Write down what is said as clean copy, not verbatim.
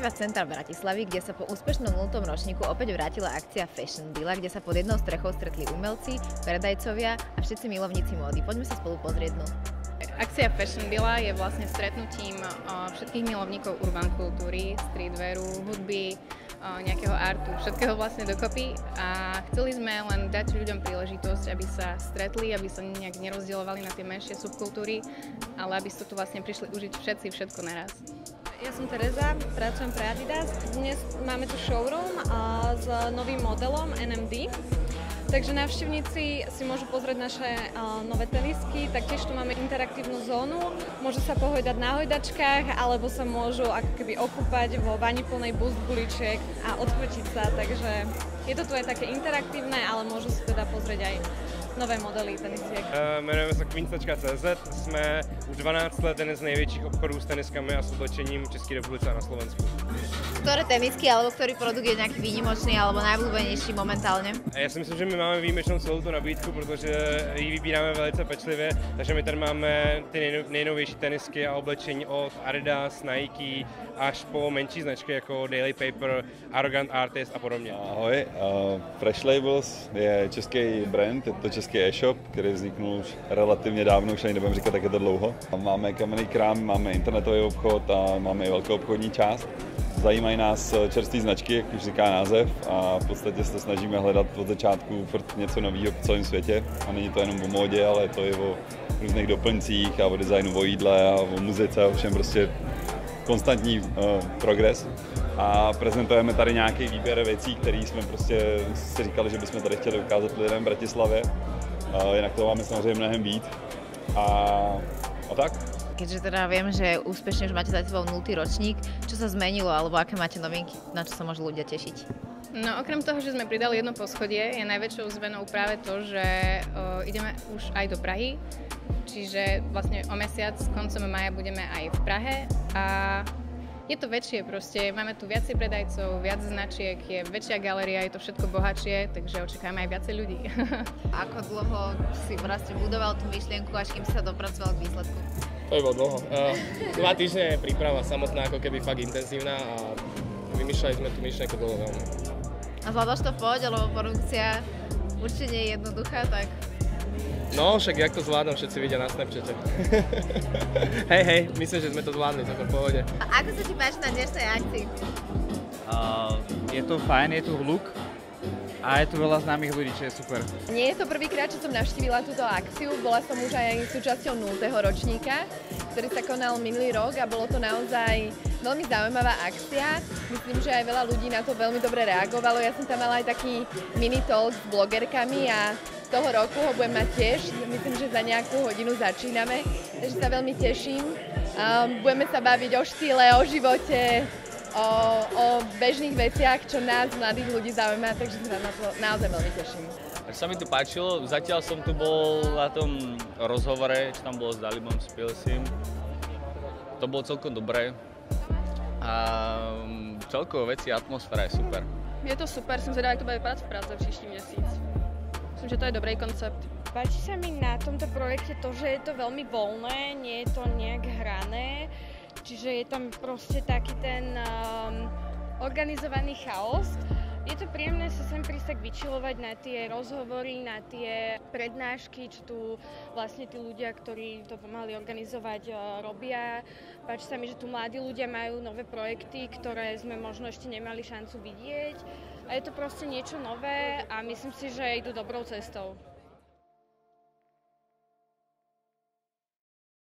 Zdravím vás z centra Bratislavy, kde sa po úspešnom 0. ročníku opäť vrátila akcia Fashion Villa, kde sa pod jednou strechou stretli umelci, predajcovia a všetci milovníci módy. Poďme sa spolu pozrieť dnu. Akcia Fashion Villa je vlastne stretnutím všetkých milovníkov urban kultúry, streetwearu, hudby, nejakého artu, všetkého vlastne dokopy a chceli sme len dať ľuďom príležitosť, aby sa stretli, aby sa nejak nerozdielovali na tie menšie subkultúry, ale aby sa tu vlastne prišli užiť všetci všetko naraz. Ja som Tereza, pracujem pre Adidas. Dnes máme tu showroom s novým modelom NMD. Takže návštevníci si môžu pozrieť naše nové tenisky, taktiež tu máme interaktívnu zónu. Môžu sa pohojdať na hojdačkách, alebo sa môžu ako keby okúpať vo vani plnej boost buličiek a odfotiť sa. Takže je to tu aj také interaktívne, ale môžu si teda pozrieť aj nové modely tenisiek. Jmenujeme se Queenstačka.cz, jsme už 12 let jeden z největších obchodů s teniskami a s oblečením v České republice a na Slovensku. Ktoré tenisky alebo ktorý produkt je nejaký výnimočný alebo najobľúbenejší momentálne? Já si myslím, že my máme výjimečnou celou tu nabídku, protože ji vybíráme velice pečlivě, takže my tady máme ty nejnovější tenisky a oblečení od Adidas, Nike až po menší značky jako Daily Paper, Arrogant Artist a podobně. Ahoj, Fresh Labels je český brand, je to český e-shop, který vzniknul už relativně dávno, už ani nebudem říkat, tak je to dlouho. Máme kamenný krám, máme internetový obchod a máme i velkou obchodní část. Zajímají nás čerstvé značky, jak už říká název, a v podstatě se snažíme hledat od začátku furt něco nového po celém světě. A není to jenom o módě, ale to je o různých doplňcích a o designu, o jídle a o muzice, o všem prostě konstantní progres. A prezentujeme tady nějaký výběr věcí, které jsme prostě si říkali, že bychom tady chtěli ukázat lidem v Bratislavě. Jinak to máme samozřejmě mnohem víc. A tak. Keďže teda viem, že úspešne už máte za sebou 0. ročník, čo sa zmenilo alebo aké máte novinky, na čo sa môžu ľudia tešiť? No okrem toho, že sme pridali jedno poschodie, je najväčšou zmenou práve to, že ideme už aj do Prahy, čiže vlastne o mesiac, koncom mája budeme aj v Prahe a je to väčšie proste, máme tu viacej predajcov, viac značiek, je väčšia galéria, je to všetko bohatšie, takže očakávame aj viacej ľudí. Ako dlho si vlastne budoval tú myšlienku, až kým si sa dopracoval k výsledku? To by bolo dlho. 2 týždne príprava samotná ako keby fakt intenzívna a vymýšľali sme tú myšlienku dlho veľmi. A zvládaš to v pohode, lebo produkcia určite nie je jednoduchá, tak... No, však jak to zvládam, všetci vidia na Snapchate. Hej, myslím, že sme to zvládli, to v pohode. A ako sa ti páči na dnešnej akcii? Je to fajn, je tu hluk a je tu veľa známych ľudí, čo je super. Nie je to prvýkrát, čo som navštívila túto akciu, bola som už aj súčasťou 0. ročníka, ktorý sa konal minulý rok a bolo to naozaj veľmi zaujímavá akcia. Myslím, že aj veľa ľudí na to veľmi dobre reagovalo. Ja som tam mala aj taký mini talk s blogerkami a toho roku ho budem mať tiež. Myslím, že za nejakú hodinu začíname, takže sa veľmi teším. Budeme sa baviť o štýle, o živote, o bežných veciach, čo nás, mladých ľudí zaujíma, takže sa na to naozaj veľmi teším. Sa mi tu páčilo, zatiaľ som tu bol na tom rozhovore, čo tam bolo s Dalibom, s Pilsim. To bolo celkom dobré a celkovo veci, atmosféra je super. Je to super, som zvedavá, jak to bude vypadať v Praze příští měsíc. Myslím, že to je dobrý koncept. Páči sa mi na tomto projekte to, že je to veľmi voľné, nie je to nejak hrané, čiže je tam proste taký ten organizovaný chaos. Je to príjemné sa sem prísť tak vyčilovať na tie rozhovory, na tie prednášky, čo tu vlastne tí ľudia, ktorí to pomáhali organizovať, robia. Páči sa mi, že tu mladí ľudia majú nové projekty, ktoré sme možno ešte nemali šancu vidieť. A je to proste niečo nové a myslím si, že idú dobrou cestou.